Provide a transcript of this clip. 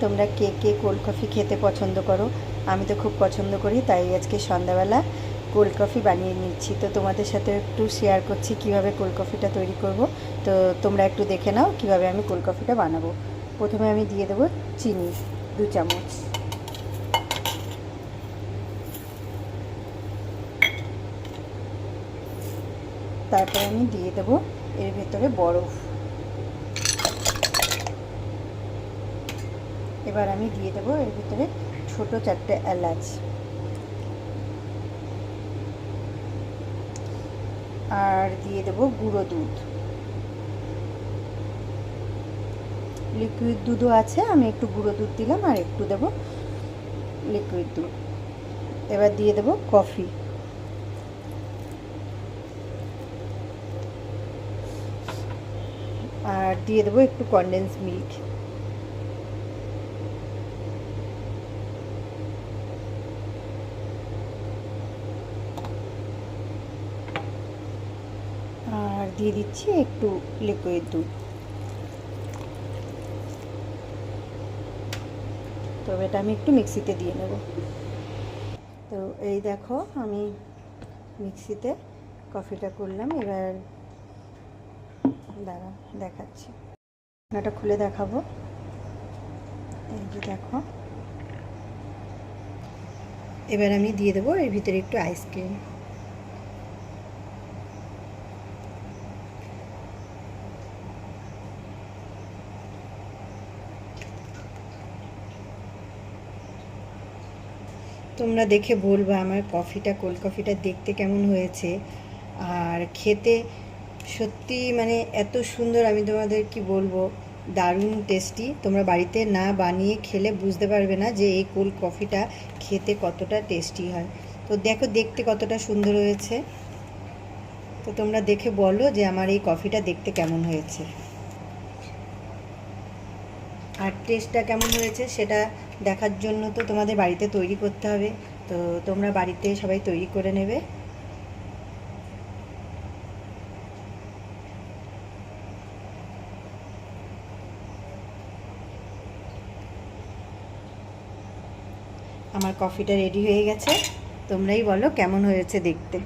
তোমরা কে কে cold coffee খেতে পছন্দ করো? আমি তো খুব পছন্দ করি, তাই আজকে সন্ধ্যাবেলা কোল্ড কফি বানিয়ে নিচ্ছি। তো তোমাদের সাথে একটু শেয়ার করছি কিভাবে কোল্ড কফিটা তৈরি করব। তো তোমরা একটু দেখে নাও কিভাবে আমি কোল্ড কফিটা বানাবো। প্রথমে আমি দিয়ে দেবো চিনি 2 চামচ, তারপরে আমি দিয়ে দেবো এর ভেতরে বরফ। এবার আমি দিয়ে দেবো এর ভিতরে ছোট 4টে এলাচ, আর দিয়ে দেবো গুঁড়ো দুধ। লিকুইড দুধও আছে, আমি একটু গুঁড়ো দুধ দিলাম আর একটু দেবো লিকুইড দুধ। এবার দিয়ে দেবো কফি, আর দিয়ে দেবো একটু কনডেন্স মিল্ক। আর দিয়ে দিচ্ছি একটু লিকুইড দুধ। তবে এটা আমি একটু মিক্সিতে দিয়ে নেব। তো এই দেখো আমি মিক্সিতে কফিটা করলাম। এবার দাঁড়াও দেখাচ্ছি, এটা খুলে দেখাবো। এই যে দেখো, এবার আমি দিয়ে দেবো এর ভিতরে একটু আইসক্রিম। তোমরা দেখে বলবা আমার কফিটা, কোল্ড কফিটা দেখতে কেমন হয়েছে আর খেতে সত্যি মানে এত সুন্দর। আমি তোমাদের কি বলবো, দারুণ টেস্টি। তোমরা বাড়িতে না বানিয়ে খেলে বুঝতে পারবে না যে এই কোল্ড কফিটা খেতে কতটা টেস্টি হয়। তো দেখো দেখতে কতটা সুন্দর হয়েছে। তো তোমরা দেখে বলো যে আমার এই কফিটা দেখতে কেমন হয়েছে আর টেস্টটা কেমন হয়েছে সেটা দেখার জন্য তো তোমাদের বাড়িতে তৈরি করতে হবে। তো তোমরা বাড়িতে সবাই তৈরি করে নেবে। আমার কফিটা রেডি হয়ে গেছে, তোমরাই বলো কেমন হয়েছে দেখতে।